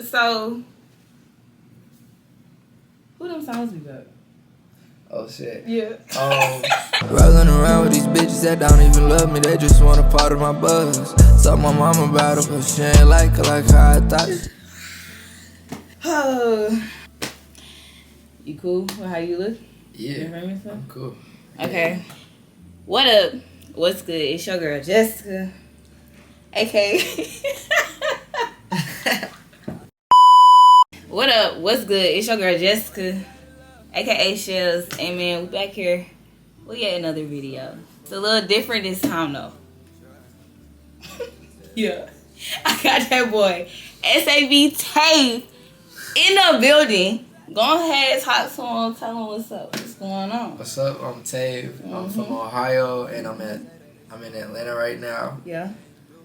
So, who them songs be about? Oh shit. Yeah. Rolling around with these bitches that don't even love me, they just want a part of my buzz. Tell my mama about her, but she ain't like her like how I thought. Oh. You cool with how you look? Yeah, I'm cool. Okay. What up? What's good? It's your girl Jessica. Okay. What up? What's good? It's your girl Jessica, aka Shells. And man, we back here. We got another video. It's a little different this time though. Yeah. I got that boy Sfe.Tav in the building. Go ahead, talk to him, tell him what's up. What's going on? What's up? I'm Tav. I'm from Ohio, and I'm in Atlanta right now. Yeah.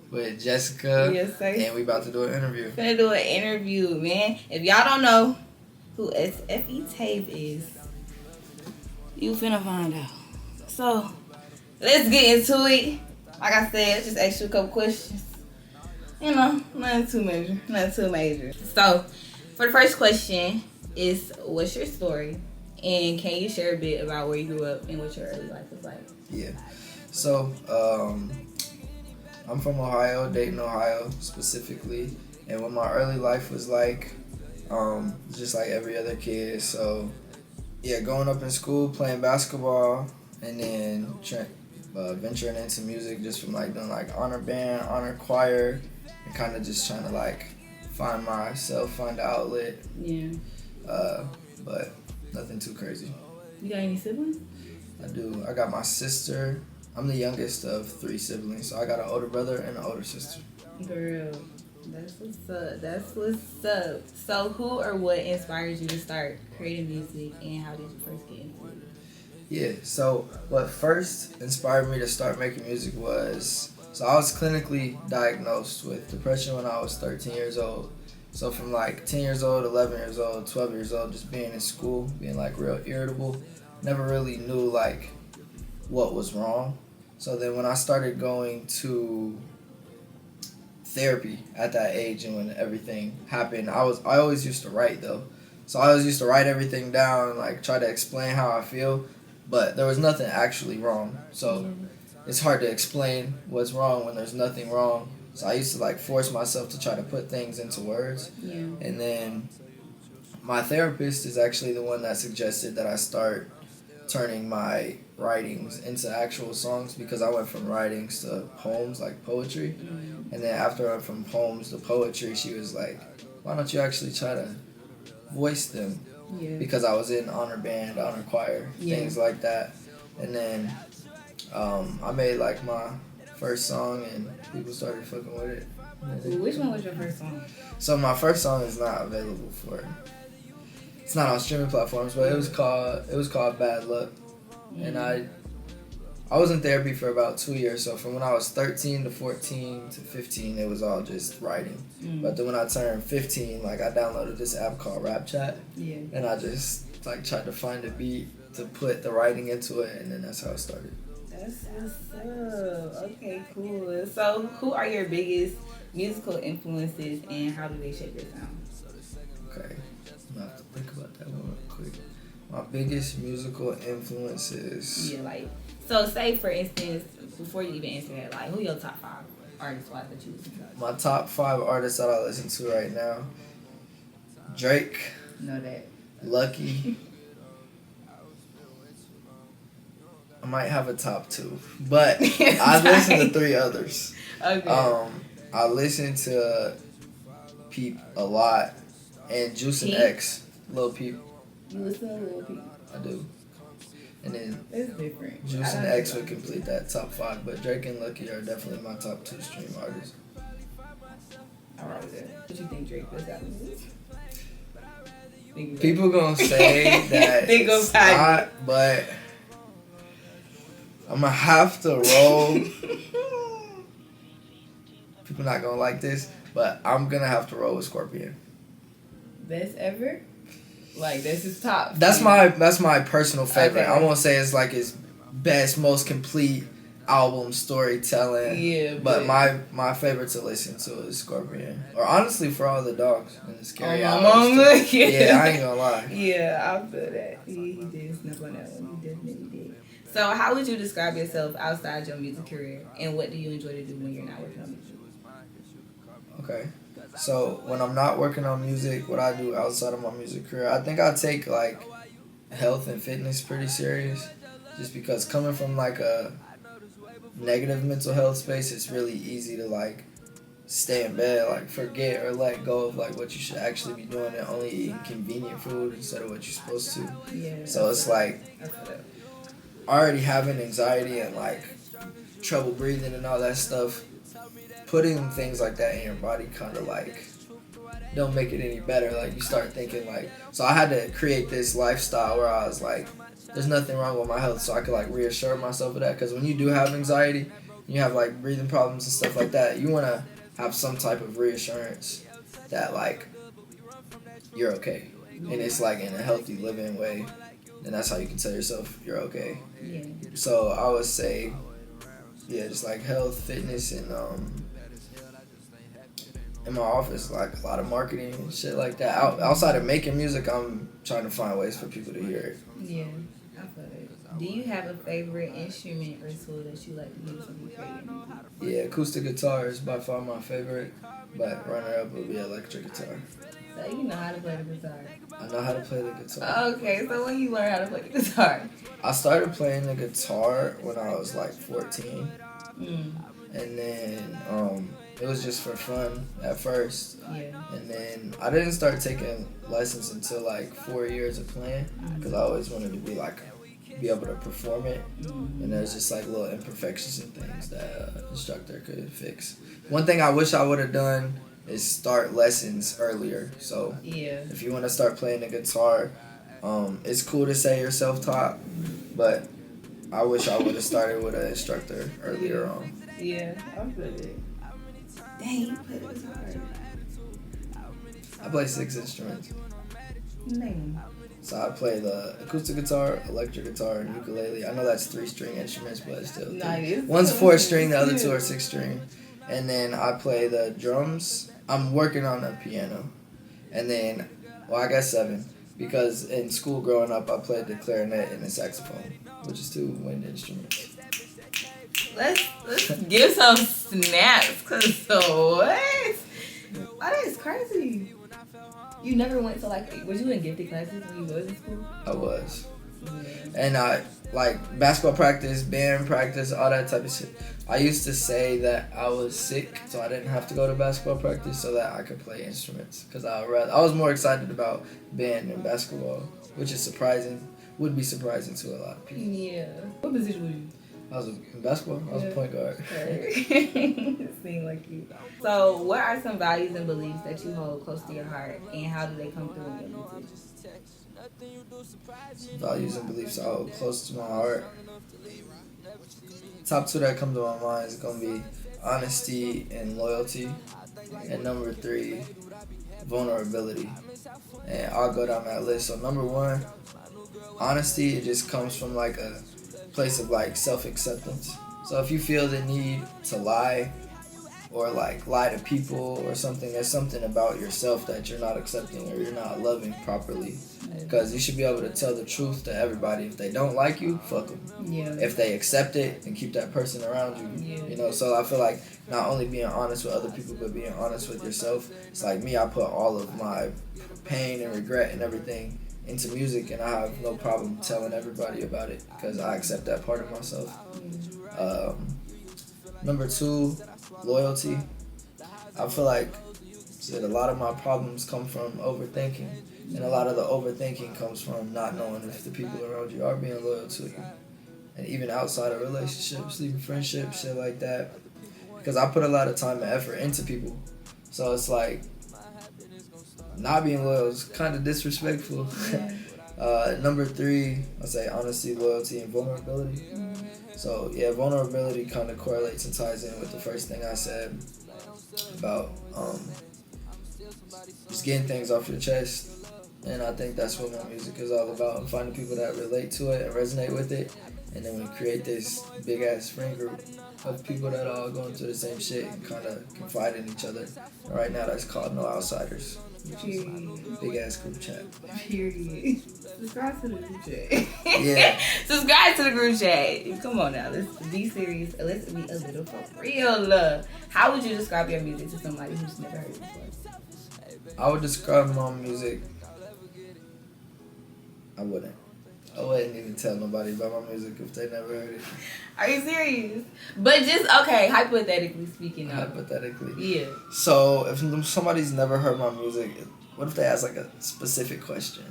With Jessica. Yes, sir. And we about to do an interview. Finna do an interview, man. If y'all don't know who Sfe.Tav is, you finna find out. So, let's get into it. Like I said, let's just ask you a couple questions. You know, nothing too major. So, for the first question is, what's your story? And can you share a bit about where you grew up and what your early life was like? Yeah. So, I'm from Ohio, Dayton, Ohio, specifically. And what my early life was like, just like every other kid. So, yeah, growing up in school, playing basketball, and then venturing into music just from like doing like honor band, honor choir, and kind of just trying to like find myself, find the outlet. Yeah. But nothing too crazy. You got any siblings? I do. I got my sister. I'm the youngest of 3 siblings, so I got an older brother and an older sister. Girl, that's what's up. So who or what inspired you to start creating music, and how did you first get into it? Yeah, so what first inspired me to start making music was, so I was clinically diagnosed with depression when I was 13 years old. So from like 10 years old, 11 years old, 12 years old, just being in school, being like real irritable, never really knew like what was wrong. So then when I started going to therapy at that age and when everything happened, I always used to write though. So I always used to write everything down, like try to explain how I feel, but there was nothing actually wrong. So it's hard to explain what's wrong when there's nothing wrong. So I used to like force myself to try to put things into words. Yeah. And then my therapist is actually the one that suggested that I start turning my writings into actual songs, because I went from writings to poems, like poetry. And then after I went from poems to poetry, she was like, why don't you actually try to voice them? Yeah. Because I was in honor band, honor choir, things like that. And then I made like my first song and people started fucking with it. Which one was your first song? So my first song is not available for, it's not on streaming platforms, but it was called Bad Luck. And I was in therapy for about 2 years, so from when I was 13 to 14 to 15, it was all just writing. But then when I turned 15, like I downloaded this app called Rap Chat, and I just like tried to find a beat to put the writing into it, and then that's how it started. That's what's up. Okay, cool. So who are your biggest musical influences, and how do they shape your sound? Okay, I'm gonna have to think about that one real quick. My biggest musical influences. Yeah, like, so say for instance, before you even answer that, like, who your top 5 artists wise that you listen to? My top 5 artists that I listen to right now: Drake. Know that. Lucky. I might have a top 2, but I listen to 3 others. Okay. I listen to Peep a lot, and Juice and Peep? X, Lil Peep. You listen to Lil Peep? I do. And then It's different. Juice and X would complete that top 5, but Drake and Lucky are definitely my top 2 stream artists. Alright with that. What you think Drake does that with? People gonna say that it's not, but I'm gonna have to roll. People not gonna like this, but I'm gonna have to roll with Scorpion. Best ever? Like, that's his top. That's my personal favorite. Okay. I won't say it's like his best, most complete album storytelling. Yeah, but my favorite to listen to is Scorpion. Or honestly, For All the Dogs and the Scary my Hours. mama. Yeah, I ain't gonna lie. Yeah, I feel that. He did snap on that one. He definitely did. So, how would you describe yourself outside your music career, and what do you enjoy to do when you're not working on music? Okay. So when I'm not working on music, what I do outside of my music career, I think I take like health and fitness pretty serious. Just because coming from like a negative mental health space, it's really easy to like stay in bed, like forget or let go of like what you should actually be doing and only eating convenient food instead of what you're supposed to. Yeah. So it's like already having anxiety and like trouble breathing and all that stuff. Putting things like that in your body kind of like don't make it any better. Like you start thinking like, so I had to create this lifestyle where I was like, there's nothing wrong with my health, so I could like reassure myself of that. Because when you do have anxiety, you have like breathing problems and stuff like that, you want to have some type of reassurance that like you're okay, and it's like in a healthy living way, and that's how you can tell yourself you're okay. Yeah. So I would say, yeah, just like health, fitness, and in my office, like a lot of marketing and shit like that. Outside of making music, I'm trying to find ways for people to hear it. Yeah, I feel it. Do you have a favorite instrument or tool that you like to use when you create music? Yeah, acoustic guitar is by far my favorite, but runner-up would be electric guitar. So you know how to play the guitar. I know how to play the guitar. Okay, so when you learn how to play the guitar? I started playing the guitar when I was like 14. And then it was just for fun at first. Yeah. And then I didn't start taking lessons until like 4 years of playing because I always wanted to be able to perform it. And there's just like little imperfections and things that instructor could fix. One thing I wish I would have done is start lessons earlier. So if you want to start playing the guitar, it's cool to say you're self-taught, but I wish I would have started with an instructor earlier on. Yeah, I feel it. Dang, you play the guitar. I play 6 instruments. Name. So I play the acoustic guitar, electric guitar, and ukulele. I know that's 3-string instruments, but it's still one's 4-string, the other 2 are 6-string. And then I play the drums. I'm working on the piano. And then, well, I got 7. Because in school growing up, I played the clarinet and the saxophone, which is 2 wind instruments. Let's give some snaps, cause so what? Oh, that is crazy. You never went to like, was you in gifted classes when you was in school? I was. Yeah. And I like basketball practice, band practice, all that type of shit. I used to say that I was sick, so I didn't have to go to basketball practice so that I could play instruments. Because I was more excited about band than basketball, which is surprising. Would be surprising to a lot of people. Yeah. What position were you? I was in basketball. I was a point guard. It seemed like you. So, what are some values and beliefs that you hold close to your heart, and how do they come through in your music? Values and beliefs I hold close to my heart. Top 2 that come to my mind is gonna be honesty and loyalty, and number 3, vulnerability. And I'll go down that list. So number 1, honesty. It just comes from like a place of like self-acceptance. So if you feel the need to lie or like lie to people or something, there's something about yourself that you're not accepting or you're not loving properly. Because you should be able to tell the truth to everybody. If they don't like you, fuck them. Yeah. If they accept it, then keep that person around you. Yeah. You know, so I feel like not only being honest with other people, but being honest with yourself. It's like me, I put all of my pain and regret and everything into music, and I have no problem telling everybody about it because I accept that part of myself. Number 2, loyalty. I feel like a lot of my problems come from overthinking, and a lot of the overthinking comes from not knowing if the people around you are being loyal to you, and even outside of relationships, even friendships, shit like that. Because I put a lot of time and effort into people, so it's like not being loyal is kind of disrespectful. Number 3, I say honesty, loyalty, and vulnerability. So yeah, vulnerability kind of correlates and ties in with the first thing I said about just getting things off your chest. And I think that's what my music is all about, finding people that relate to it and resonate with it, and then we create this big ass friend group of people that all going through the same shit and kind of confide in each other. And right now, that's called No Outsiders. Period. Big ass group chat. Period. Subscribe to the group chat. Yeah. Subscribe to the group chat. Come on now, let's be serious. Let's be a little for real. How would you describe your music to somebody who's never heard it before? I would describe my music. I wouldn't even tell nobody about my music if they never heard it. Are you serious? But just, okay, hypothetically speaking. Hypothetically. Yeah. So if somebody's never heard my music, what if they ask like a specific question?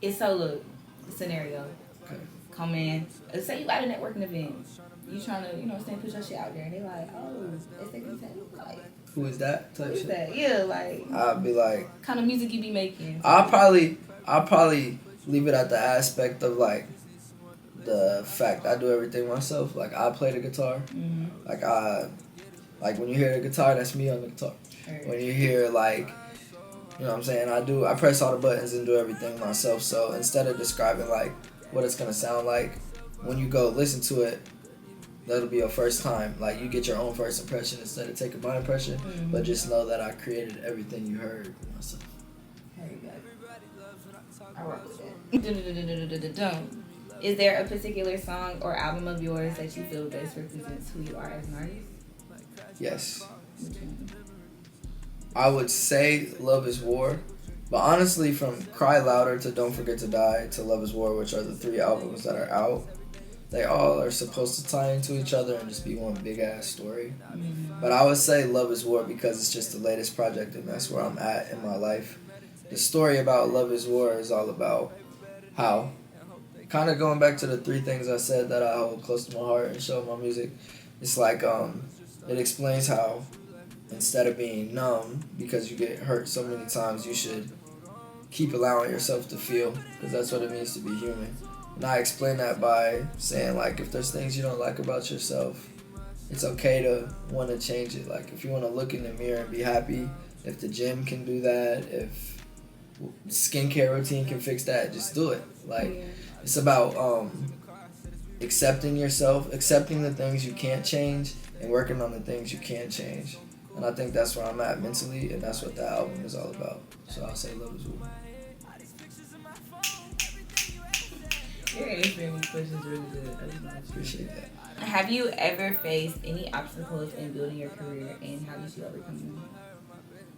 It's so, look, scenario. Okay. Come in. Let's say you at a networking event. You trying to, you know what I'm saying, put your shit out there. And they like, oh, SFE like, who is that? Who is that? Yeah, like. I'd be like. Kind of music you be making. I'll probably leave it at the aspect of like the fact I do everything myself. Like I play the guitar. Mm-hmm. Like when you hear the guitar, that's me on the guitar. Right. When you hear like, you know what I'm saying, I press all the buttons and do everything myself. So instead of describing like what it's gonna sound like, when you go listen to it, that'll be your first time. Like you get your own first impression instead of taking my impression. Mm-hmm. But just know that I created everything you heard myself. There you go. I rock with that. Is there a particular song or album of yours that you feel best represents who you are as an artist? Yes. Which one? I would say Love is War. But honestly, from Cry Louder to Don't Forget to Die to Love is War, which are the 3 albums that are out, they all are supposed to tie into each other and just be one big ass story. Mm-hmm. But I would say Love is War because it's just the latest project and that's where I'm at in my life. The story about Love is War is all about how, kind of going back to the 3 things I said that I hold close to my heart and show my music, it's like it explains how instead of being numb because you get hurt so many times, you should keep allowing yourself to feel because that's what it means to be human. And I explain that by saying like if there's things you don't like about yourself, it's okay to want to change it. Like if you want to look in the mirror and be happy, if the gym can do that, if skincare routine can fix that, just do it. Like it's about accepting yourself, accepting the things you can't change and working on the things you can change. And I think that's where I'm at mentally, and that's what the album is all about. So I'll say Love is War. Your answering these questions really good. I Appreciate that. Have you ever faced any obstacles in building your career, and how did you overcome them?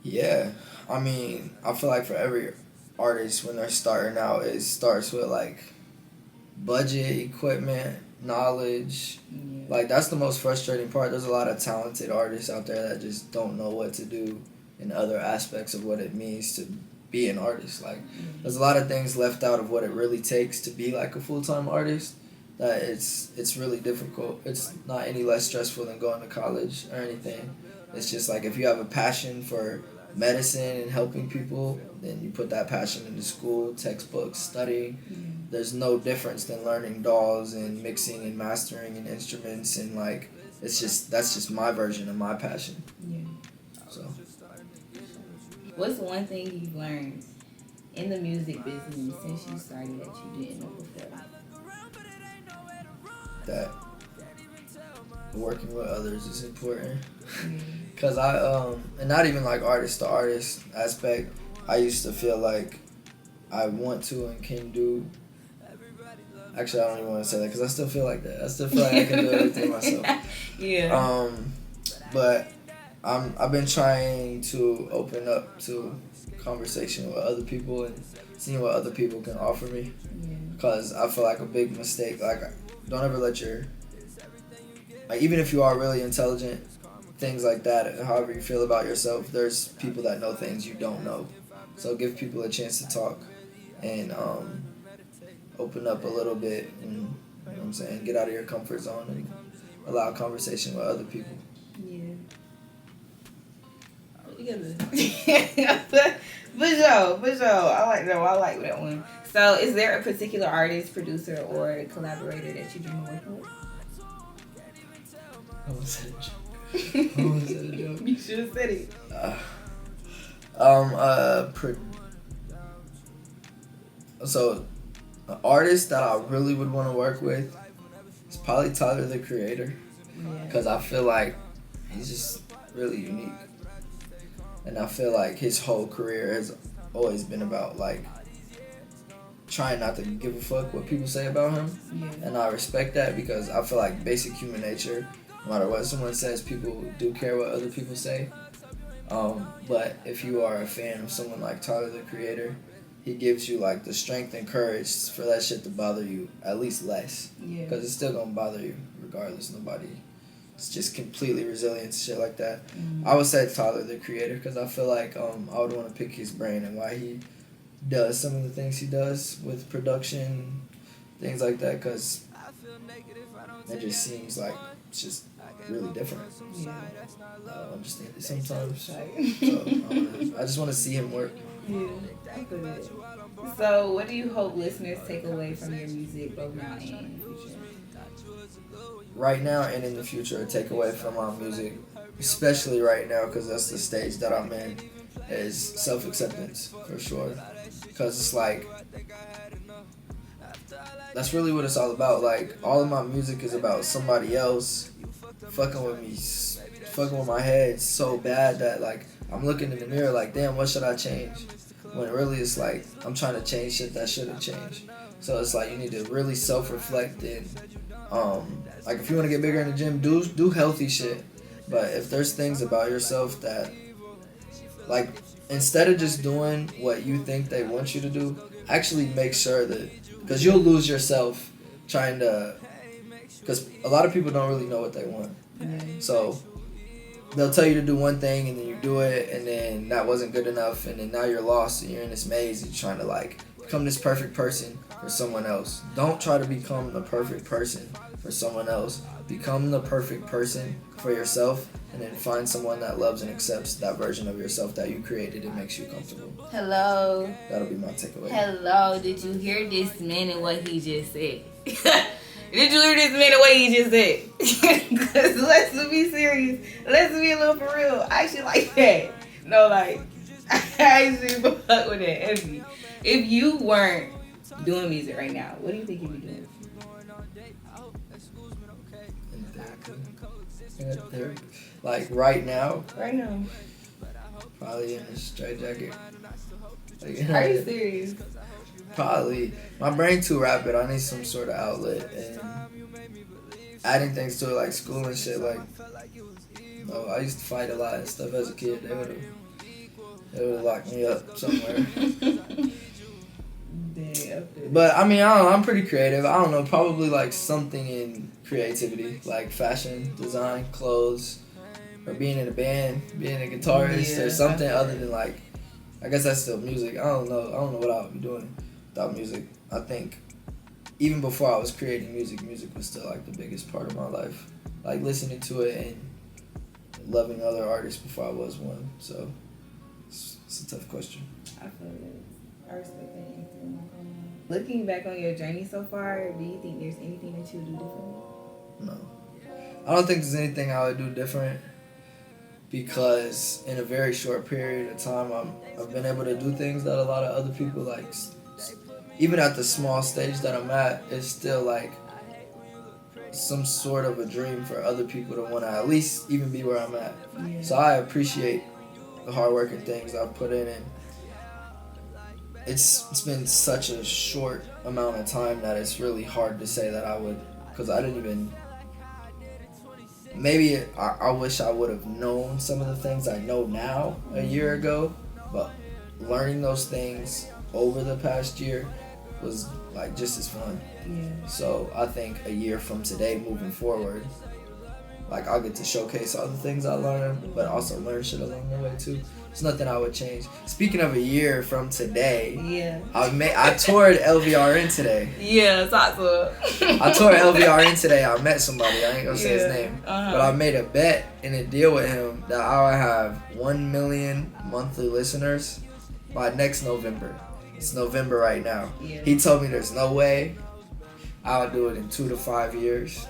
Yeah, I mean, I feel like for every artist when they're starting out, it starts with like budget, equipment, knowledge. Yeah. Like that's the most frustrating part. There's a lot of talented artists out there that just don't know what to do in other aspects of what it means to be an artist. Like there's a lot of things left out of what it really takes to be like a full-time artist that it's really difficult. It's not any less stressful than going to college or anything. It's just like if you have a passion for medicine and helping people, then you put that passion into school, textbooks, studying. There's no difference than learning DAWs and mixing and mastering and instruments and like that's just my version of my passion. Yeah. So what's one thing you've learned in the music business since you started that you didn't know before? That working with others is important. Cause I and not even like artist to artist aspect, I used to feel like I want to and can do. Actually, I don't even want to say that because I still feel like that. I still feel like I can do everything myself. Yeah. But I've been trying to open up to conversation with other people and seeing what other people can offer me. Yeah. Because I feel like a big mistake. Like don't ever let like even if you are really intelligent, things like that, however you feel about yourself, there's people that know things you don't know. So give people a chance to talk and open up a little bit and, you know what I'm saying, get out of your comfort zone and allow conversation with other people. Yeah. For sure. I like that one. So is there a particular artist, producer, or collaborator that you dream of working with? I almost said a joke. You should have said it. So an artist that I really would want to work with is probably Tyler the Creator, because I feel like he's just really unique, and I feel like his whole career has always been about like trying not to give a fuck what people say about him, and I respect that because I feel like basic human nature, no matter what someone says, people do care what other people say. But if you are a fan of someone like Tyler the Creator, he gives you like the strength and courage for that shit to bother you at least less, because it's still gonna bother you regardless. It's just completely resilient to shit like that. I would say Tyler the Creator because I feel like I would want to pick his brain and why he does some of the things he does with production, things like that, because it just seems like it's just really different. I don't understand it sometimes. So I just want to see him work. Yeah, I feel it. So, what do you hope listeners take away from your music, both now and in the future? Right now and in the future, take away from my music, especially right now, because that's the stage that I'm in, is self-acceptance, for sure. Because it's like, that's really what it's all about. Like, all of my music is about somebody else fucking with me, fucking with my head so bad that, like, I'm looking in the mirror like, damn, what should I change? When really it's like, I'm trying to change shit that shouldn't change. So it's like, you need to really self-reflect and, like, if you want to get bigger in the gym, do healthy shit. But if there's things about yourself that, like, instead of just doing what you think they want you to do, actually make sure that, because you'll lose yourself trying to, because a lot of people don't really know what they want. So they'll tell you to do one thing and then you do it and then that wasn't good enough and then now you're lost and you're in this maze and you're trying to like become this perfect person for someone else. Don't try to become the perfect person for someone else. Become the perfect person for yourself and then find someone that loves and accepts that version of yourself that you created and makes you comfortable. Hello. That'll be my takeaway. Hello. Did you hear this man and what he just said? Did you hear this man and what he just said? Because let's be serious. Let's be a little for real. I actually like that. No, like, I actually fuck with that. If you weren't doing music right now, what do you think you'd be doing? Like right now, probably in a straight jacket. Like, are you serious? Probably. My brain too rapid. I need some sort of outlet and adding things to it like school and shit. Like, no, I used to fight a lot and stuff as a kid. They would have locked me up somewhere. But I mean, I don't know, I'm pretty creative. I don't know, probably like something in creativity, like fashion, design, clothes, or being in a band, being a guitarist, or something other than like, I guess that's still music. I don't know what I would be doing without music. I think even before I was creating music was still like the biggest part of my life. Like listening to it and loving other artists before I was one. So it's a tough question. I feel it. I respect that answer. Looking back on your journey so far, do you think there's anything that you would do differently? No. I don't think there's anything I would do different because in a very short period of time, I've been able to do things that a lot of other people like. Even at the small stage that I'm at, it's still like some sort of a dream for other people to want to at least even be where I'm at. Yeah. So I appreciate the hard work and things I've put in, and it's been such a short amount of time that it's really hard to say that I would, because I didn't even, maybe I wish I would have known some of the things I know now a year ago, but learning those things over the past year was like just as fun. Yeah. So I think a year from today moving forward, like I'll get to showcase all the things I learned, but also learn shit along the way too. There's nothing I would change. Speaking of a year from today, I toured LVRN today. Yeah, talk to it. I toured LVRN today. I met somebody. I ain't gonna say his name, but I made a bet and a deal with him that I would have 1 million monthly listeners by next November. It's November right now. Yeah. He told me there's no way I would do it in 2 to 5 years.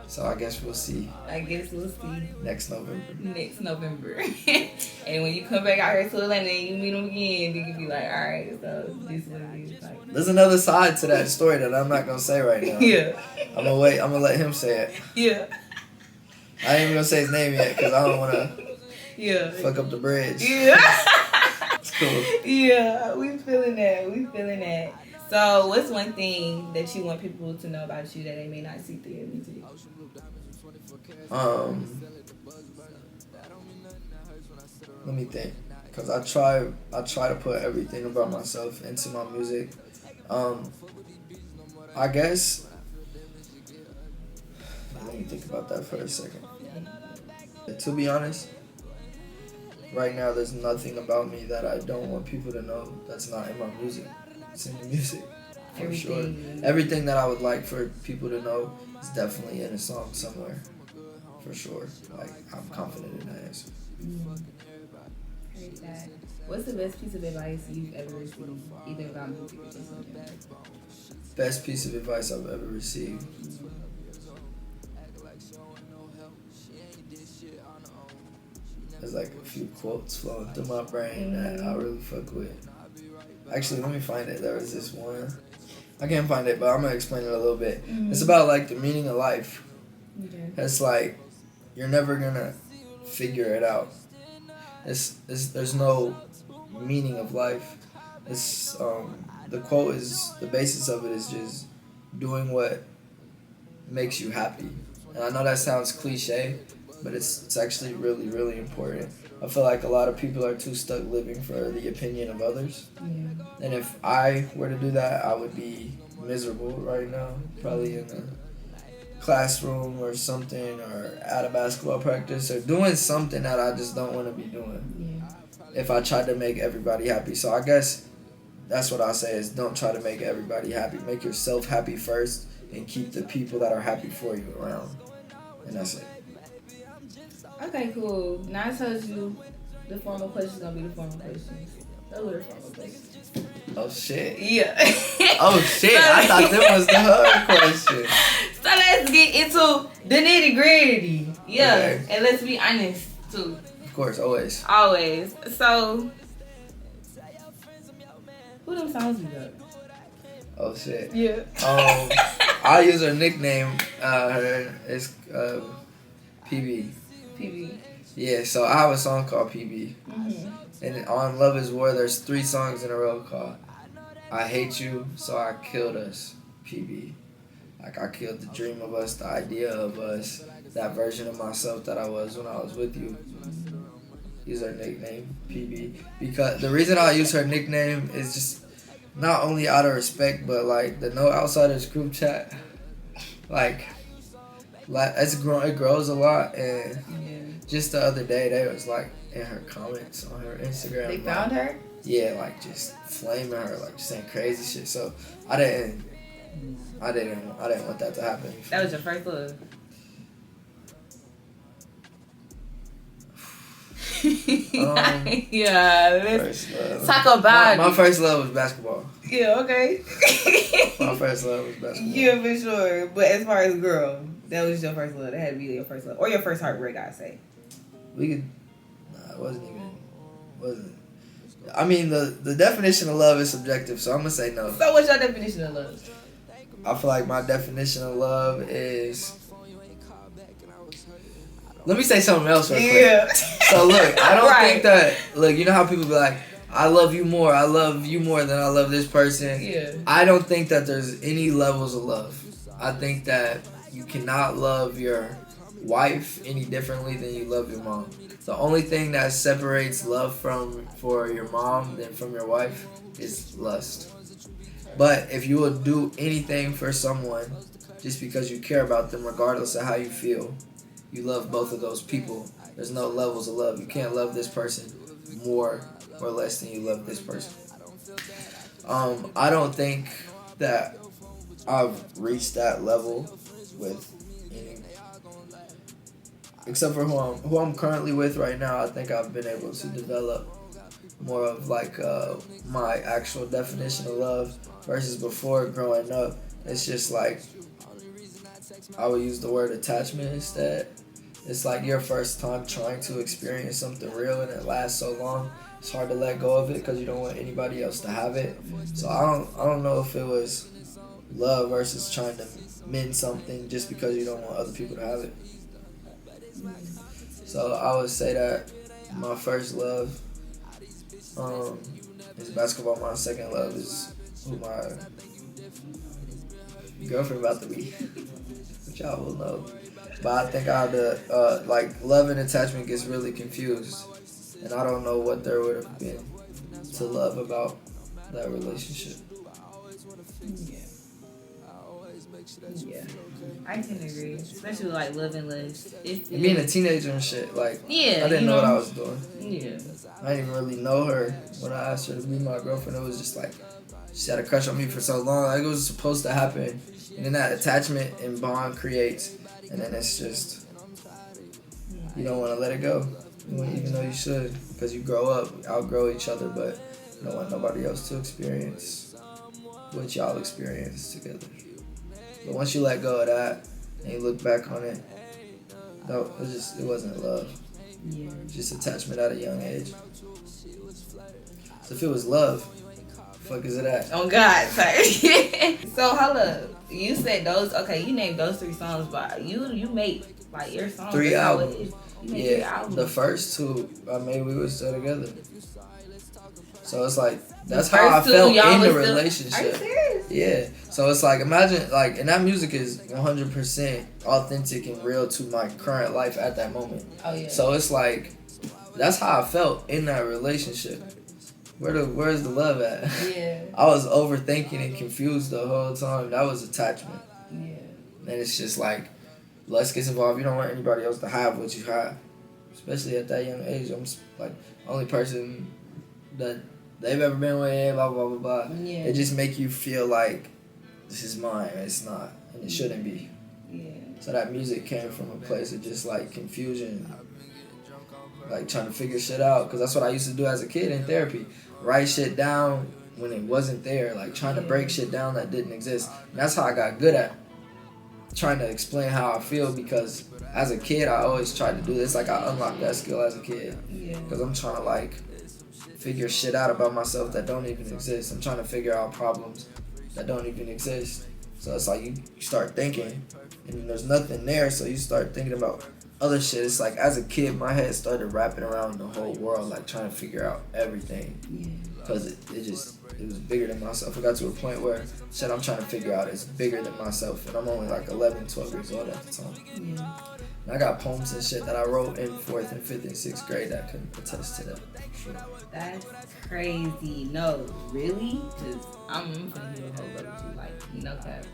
So I guess we'll see I guess we'll see next November. next November. And when you come back out here to Atlanta and you meet them again, you can be like, all right, so this is what it is. Like, There's another side to that story that I'm not gonna say right now. yeah. I'm gonna wait. I'm gonna let him say it. Yeah. I ain't even gonna say his name yet because I don't wanna Yeah. fuck up the bridge. Yeah. It's cool. Yeah, we feeling that. We feeling that. So, what's one thing that you want people to know about you that they may not see through your music? Let me think, cause I try to put everything about myself into my music. I guess. Let me think about that for a second. To be honest, right now there's nothing about me that I don't want people to know that's not in my music. It's in the music, for sure. Everything that I would like for people to know is definitely in a song somewhere, for sure. Like, I'm confident in that answer. Heard that. What's the best piece of advice you've ever received, either about music or just something? Best piece of advice I've ever received. There's like a few quotes flowing through my brain that I really fuck with. Actually, let me find it. There was this one. I can't find it, but I'm gonna explain it a little bit. It's about like the meaning of life. Okay. It's like you're never gonna figure it out. There's no meaning of life. It's the quote is the basis of it is just doing what makes you happy. And I know that sounds cliche, but it's actually really, really important. I feel like a lot of people are too stuck living for the opinion of others. Yeah. And if I were to do that, I would be miserable right now. Probably in a classroom or something, or at a basketball practice, or doing something that I just don't want to be doing. Yeah. If I tried to make everybody happy. So I guess that's what I say is don't try to make everybody happy. Make yourself happy first and keep the people that are happy for you around. And that's it. Okay, cool. Now I told you the formal questions gonna be the formal questions. Those were the formal questions. Oh shit. Yeah. Oh shit. I thought that was the hard question. So let's get into the nitty gritty. Yeah. Okay. And let's be honest too. Of course, always. Always. So who them songs you got? Oh shit. Yeah. I use her nickname. Her is PB. PB. Yeah, so I have a song called PB. Mm-hmm. And on Love Is War, there's 3 songs in a row called I Hate You, So I Killed Us, PB. Like, I killed the dream of us, the idea of us, that version of myself that I was when I was with you. Use her nickname, PB. Because the reason I use her nickname is just not only out of respect, but like the No Outsiders group chat, like it grows a lot. And just the other day, they was like in her comments on her Instagram. They found her? Yeah, like just flaming her, like saying crazy shit. So I didn't want that to happen. That was your first love. Yeah, let's talk about my first love was basketball. Yeah, okay. My first love was basketball. Yeah, for sure. But as far as girl, that was your first love. That had to be your first love. Or your first heartbreak, I'd say. It wasn't. I mean, the definition of love is subjective, so I'm going to say no. So what's your definition of love? I feel like my definition of love is... Let me say something else real quick. So look, I don't think that... Look, you know how people be like, I love you more than I love this person? Yeah. I don't think that there's any levels of love. I think that you cannot love your wife any differently than you love your mom. The only thing that separates love for your mom than from your wife is lust. But if you will do anything for someone just because you care about them, regardless of how you feel, you love both of those people. There's no levels of love. You can't love this person more or less than you love this person. I don't think that I've reached that level with any, except for who I'm currently with right now. I think I've been able to develop more of like my actual definition of love versus before growing up. It's just like I would use the word attachment instead. It's like your first time trying to experience something real and it lasts so long. It's hard to let go of it because you don't want anybody else to have it. So I don't know if it was love versus trying to mend something just because you don't want other people to have it. So I would say that my first love is basketball. My second love is who my girlfriend about to be, which y'all will know. But I think I have to, like, love and attachment gets really confused. And I don't know what there would have been to love about that relationship. Yeah, I can agree. Especially with, like, love and lust. And being a teenager and shit, like, yeah, I didn't know what I was doing. Yeah. I didn't even really know her when I asked her to be my girlfriend. It was just like, she had a crush on me for so long. Like, it was supposed to happen. And then that attachment and bond creates. And then it's just, you don't want to let it go. Even though you should. Because you grow up, outgrow each other, but you don't want nobody else to experience what y'all experience together. But once you let go of that and you look back on it, no, it wasn't love. Yeah. Just attachment at a young age. So if it was love, fuck is it at? Oh God, sorry. So hold up. You said those. Okay, you named those 3 songs, but you made like your songs. 3 albums. You made 3 albums. The first 2 I made, we were still together. So it's like that's how I felt in the relationship. Are you serious? Yeah. So it's like, imagine, like, and that music is 100% authentic and real to my current life at that moment. Oh yeah. So it's like, that's how I felt in that relationship. Where's the love at? Yeah. I was overthinking and confused the whole time. That was attachment. Yeah. And it's just like, lust gets involved. You don't want anybody else to have what you have, especially at that young age. I'm like only person that they've ever been with. Blah blah blah blah. Yeah. It just make you feel like this is mine. It's not, and it shouldn't be. Yeah. So that music came from a place of just like confusion, like trying to figure shit out. Because that's what I used to do as a kid in therapy. Write shit down when it wasn't there, like trying to break shit down that didn't exist. And that's how I got good at trying to explain how I feel, because as a kid I always tried to do this. Like, I unlocked that skill as a kid because I'm trying to like figure shit out about myself that don't even exist. I'm trying to figure out problems that don't even exist. So it's like you start thinking and there's nothing there, so you start thinking about other shit. It's like, as a kid, my head started wrapping around the whole world, like trying to figure out everything. Because it was bigger than myself. It got to a point where shit I'm trying to figure out is bigger than myself. And I'm only like 11, 12 years old at the time. And I got poems and shit that I wrote in 4th and 5th and 6th grade that could attest to that. That's crazy. No, really? Because I'm gonna do a whole lot of you, like, no cap.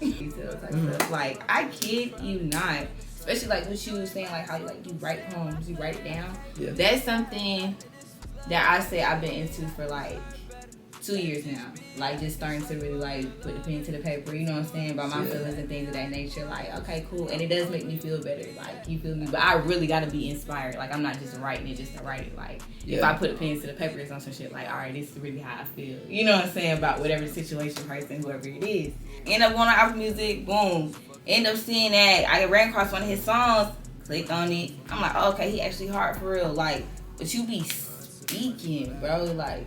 Stuff. Like, I kid you not. Especially like what you was saying, like how you write poems, you write it down. Yeah. That's something that I say I've been into for like 2 years now. Like, just starting to really like put the pen to the paper, you know what I'm saying, about my feelings and things of that nature. Like, okay, cool. And it does make me feel better. Like, you feel me? But I really gotta be inspired. Like, I'm not just writing it just to write it. Like, if I put a pen to the paper, it's on some shit like, all right, this is really how I feel. You know what I'm saying? About whatever situation, person, whoever it is. End up going on Apple Music, boom. End up seeing that I ran across one of his songs, click on it. I'm like, oh, okay, he actually hard for real. Like, but you be speaking, bro. Like,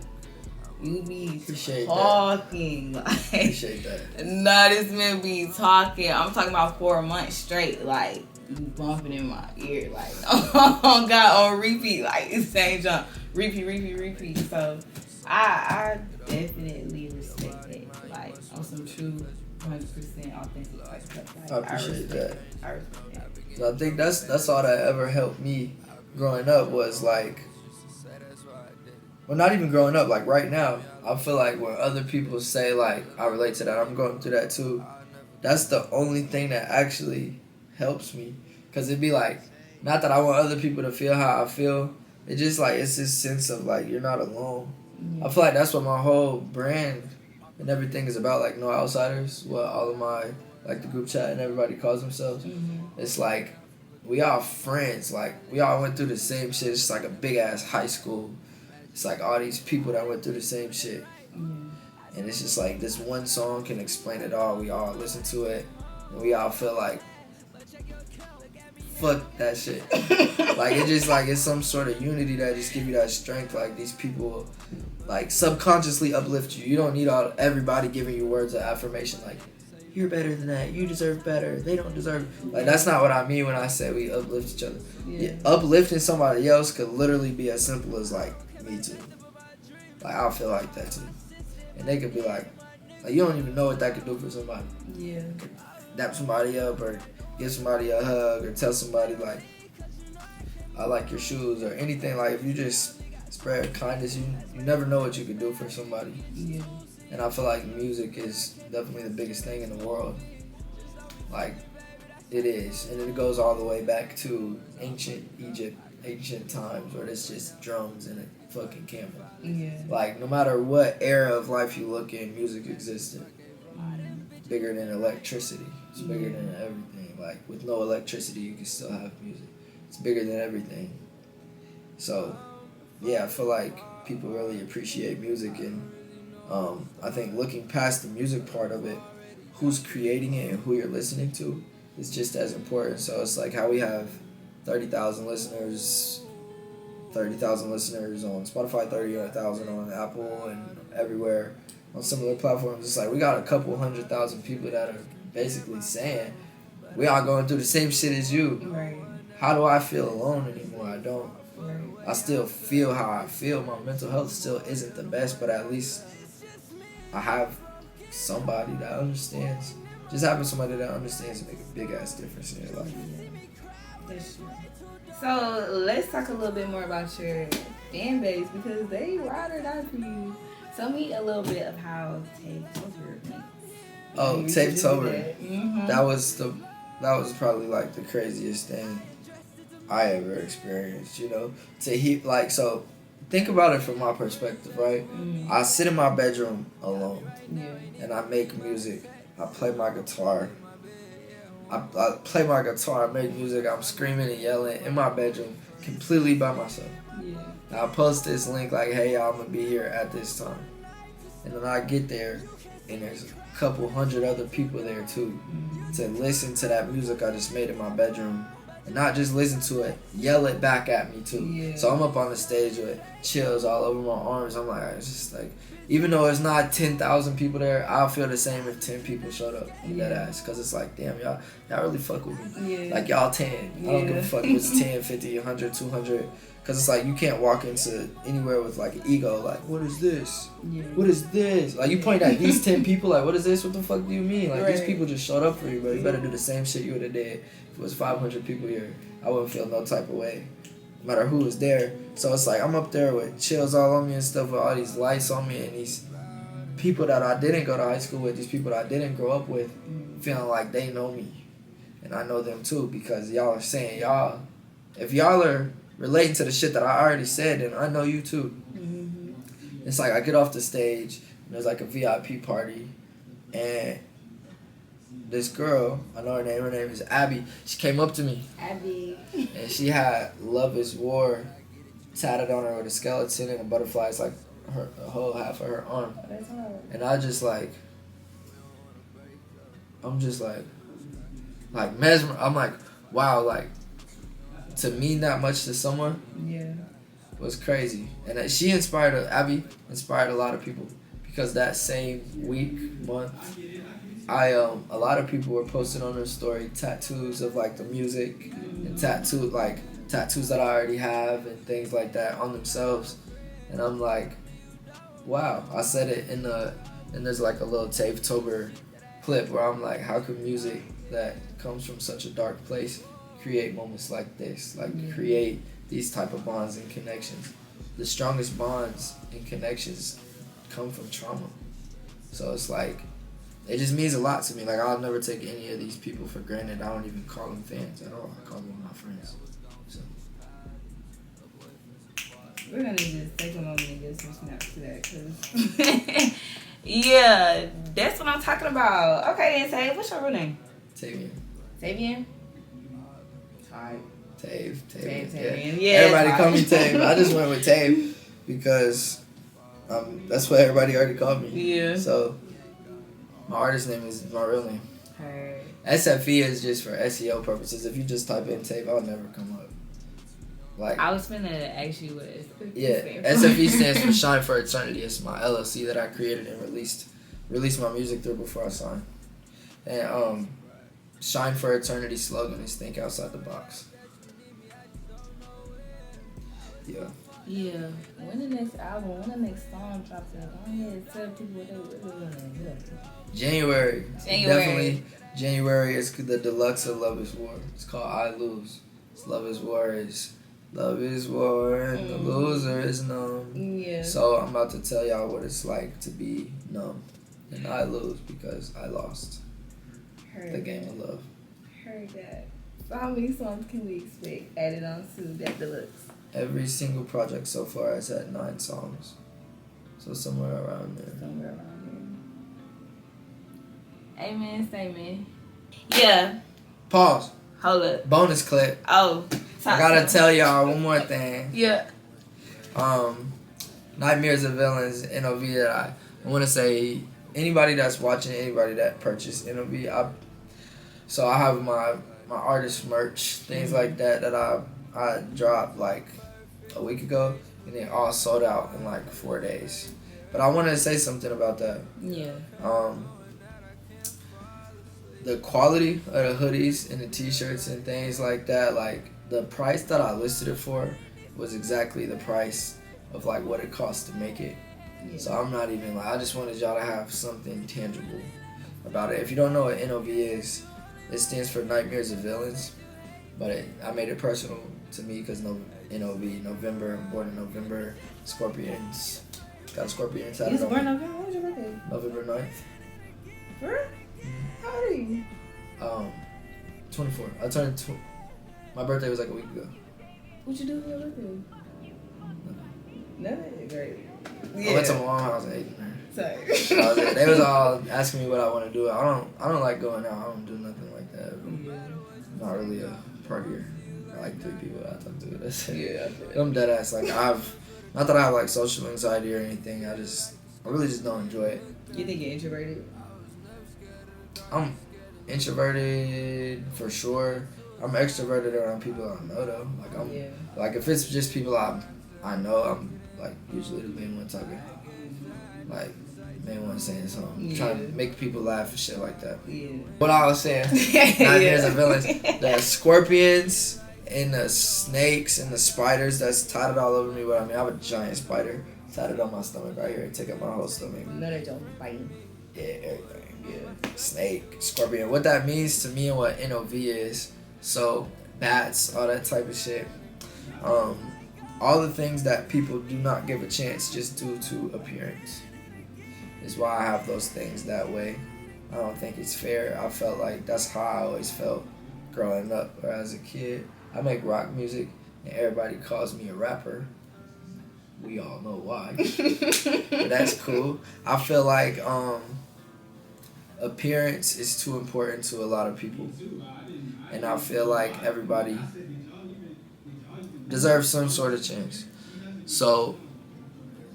you be talking. Like, Appreciate that. Nah, this man be talking. I'm talking about 4 months straight. Like, you bumping in my ear. Like, oh God, on repeat. Like, it's same jump. Repeat. So, I definitely respect it. Like, on some true 100% authentic like stuff. Like, I appreciate that. I respect that. So I think that's all that ever helped me growing up was like, well, not even growing up, like right now, I feel like when other people say like, I relate to that, I'm going through that too, that's the only thing that actually helps me. Because it'd be like, not that I want other people to feel how I feel, it's just like, it's this sense of like, you're not alone. I feel like that's what my whole brand and everything is about, like No Outsiders, what all of my, like the group chat and everybody calls themselves. It's like, we all friends, like we all went through the same shit. It's like a big ass high school. It's like all these people that went through the same shit. And it's just like this one song can explain it all. We all listen to it and we all feel like fuck that shit. Like, it's just like, it's some sort of unity that just give you that strength. Like, these people, like, subconsciously uplift you. You don't need everybody giving you words of affirmation, like, you're better than that, you deserve better, they don't deserve. Like, that's not what I mean when I say we uplift each other. Yeah, uplifting somebody else could literally be as simple as, like, me too. Like, I feel like that too. And they could be like, you don't even know what that could do for somebody. Yeah. Dap somebody up or give somebody a hug or tell somebody, like, I like your shoes or anything. Like, if you just spread kindness, you never know what you could do for somebody. Yeah. And I feel like music is definitely the biggest thing in the world. Like, it is. And it goes all the way back to ancient Egypt, ancient times, where it's just drums and a fucking camera. Yeah. Like, no matter what era of life you look in, music existed. Bigger than electricity. It's bigger than everything. Like, with no electricity, you can still have music. It's bigger than everything. So, yeah, I feel like people really appreciate music, and I think looking past the music part of it, who's creating it and who you're listening to is just as important. So it's like how we have 30,000 listeners on Spotify, 30,000 on Apple and everywhere on similar platforms. It's like we got a couple 100,000 people that are basically saying, we all going through the same shit as you. Right. How do I feel alone anymore? I don't. Right. I still feel how I feel. My mental health still isn't the best, but at least I have somebody that understands. Just having somebody that understands make a big ass difference in your life. That's true. So let's talk a little bit more about your fan base, because they ride or die for you. Tell me a little bit of how Tape-Tober went. Oh, Tape-Tober. Mm-hmm. That was probably like the craziest thing I ever experienced, you know. So think about it from my perspective, right? Mm-hmm. I sit in my bedroom alone. Yeah. And I make music. I play my guitar. I play my guitar, I make music, I'm screaming and yelling in my bedroom, completely by myself. Yeah. Now I post this link like, hey, y'all, I'm going to be here at this time. And then I get there, and there's a couple hundred other people there too, to listen to that music I just made in my bedroom. And not just listen to it, yell it back at me too. Yeah. So I'm up on the stage with chills all over my arms. I'm like, it's just like, even though it's not 10,000 people there, I'll feel the same if 10 people showed up in that ass. Because it's like, damn, y'all really fuck with me. Yeah. Like, y'all 10. I don't give a fuck if it's 10, 50, 100, 200. Because it's like, you can't walk into anywhere with like an ego. Like, what is this? Yeah. What is this? Like, you point at these 10 people, like, what is this? What the fuck do you mean? Like, these people just showed up for you, but you better do the same shit you would have did if it was 500 people here. I wouldn't feel no type of way, no matter who was there. So it's like, I'm up there with chills all on me and stuff, with all these lights on me and these people that I didn't go to high school with, these people that I didn't grow up with, feeling like they know me. And I know them too, because y'all are saying, if y'all are relating to the shit that I already said, then I know you too. Mm-hmm. It's like I get off the stage, and there's like a VIP party, and this girl, I know her name is Abby, she came up to me. Abby. And she had Love is War tatted on her with a skeleton and a butterfly. It's like a whole half of her arm. That's hard. And I'm just like mesmerized. I'm like, wow, like, to mean that much to someone was crazy. And Abby inspired a lot of people, because that same month, a lot of people were posting on their story tattoos of like the music and tattoos that I already have and things like that on themselves. And I'm like, wow. I said it and there's like a little Tape-Tober clip where I'm like, how could music that comes from such a dark place create moments like this, like create these type of bonds and connections? The strongest bonds and connections come from trauma. So it's like, it just means a lot to me. Like, I'll never take any of these people for granted. I don't even call them fans at all. I call them my friends. So we're gonna just take a moment and give some snaps to that, cause yeah, that's what I'm talking about. Okay, then, Tav, what's your real name? Tavian. Tavian? Alright. Tavian. Yeah, everybody call me Tav. I just went with Tav because that's what everybody already called me. Yeah. So my artist name is my real name. Heard. SFE is just for SEO purposes. If you just type in tape, I'll never come up. Like, I was finna ask you what SFE yeah, stands for. SFE stands for Shine for Eternity. It's my LLC that I created and released my music through before I signed. And Shine for Eternity slogan is think outside the box. Yeah. Yeah. When the next album, when the next song drops in, go ahead, tell people what they really want to hear. January. Definitely. January is the deluxe of Love is War. It's called I Lose. It's Love is War and the loser is numb. Yeah. So I'm about to tell y'all what it's like to be numb. And I lose because I lost the game of love. Heard that. So how many songs can we expect added on to that deluxe? Every single project so far has had 9 songs. So somewhere around there. Amen, statement. Yeah. Pause. Hold up. Bonus clip. Oh. I gotta tell y'all one more thing. Yeah. Nightmares of Villains, NOV, that I want to say, anybody that's watching, anybody that purchased NOV, so I have my artist merch, things like that I dropped like a week ago, and they all sold out in like 4 days. But I wanted to say something about that. Yeah. The quality of the hoodies and the t-shirts and things like that, like the price that I listed it for was exactly the price of like what it cost to make it. Yeah. So I'm not even like, I just wanted y'all to have something tangible about it. If you don't know what NOV is, it stands for Nightmares of Villains, but I made it personal to me because NOV, November, I'm born in November, Scorpions, got a Scorpion tattooed on me. You was born in November? When was your birthday? November 9th. For real? How old are you? 24. I turned, my birthday was like a week ago. What'd you do for your birthday? Nothing? Great. Yeah. I went to my mom's house and ate dinner. Sorry. They was all asking me what I want to do. I don't like going out. I don't do nothing like that. I'm not really a partier. I like 3 people that I talk to. That's it. Yeah. I'm dead ass. Like not that I have like social anxiety or anything. I really just don't enjoy it. You think you're introverted? I'm introverted for sure. I'm extroverted around people I know though. Like if it's just people I know, I'm like usually the main one talking. Like main one saying something. Trying to make people laugh and shit like that. Yeah. What I was saying, Nightmares of Villains, the scorpions and the snakes and the spiders that's tatted all over me. But I mean, I have a giant spider tatted on my stomach right here. Take up my whole stomach. No, they don't bite. Yeah, everything. Yeah. Snake, scorpion. What that means to me and what NOV is. So, bats, all that type of shit. All the things that people do not give a chance just due to appearance is why I have those things that way. I don't think it's fair. I felt like that's how I always felt growing up or as a kid. I make rock music and everybody calls me a rapper. We all know why. But that's cool. I feel like appearance is too important to a lot of people. And I feel like everybody deserves some sort of chance. So,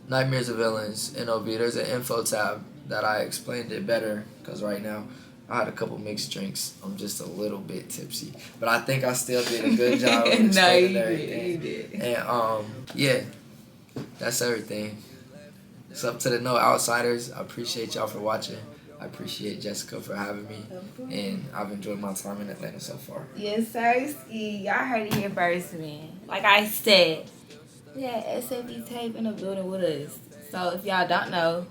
Nightmares of Villains, NOV, there's an info tab that I explained it better because right now I had a couple mixed drinks. I'm just a little bit tipsy. But I think I still did a good job of explaining everything. You did. And yeah, that's everything. It's up to the No Outsiders. I appreciate y'all for watching. I appreciate Jessica for having me, and I've enjoyed my time in Atlanta so far. Yes, sir. Y'all heard it here first, man. Like I said, we had Sfe.Tav in the building with us. So if y'all don't know,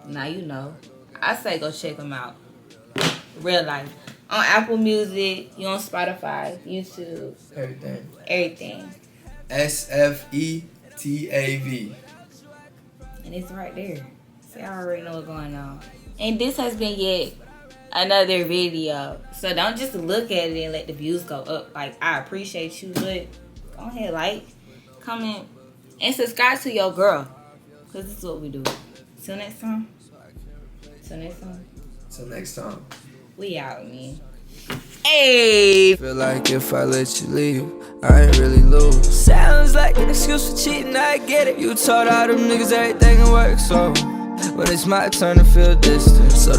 now you know. I say go check them out. Real life. On Apple Music, you on Spotify, YouTube. Everything. Sfe.Tav. And it's right there. So y'all already know what's going on. And this has been yet another video. So don't just look at it and let the views go up. Like, I appreciate you, but go ahead, like, comment, and subscribe to your girl. Because this is what we do. Till next time. Till next time. We out, man. Hey! Feel like if I let you leave, I ain't really lose. Sounds like an excuse for cheating, I get it. You told all them niggas everything works, so when it's my turn to feel distant, so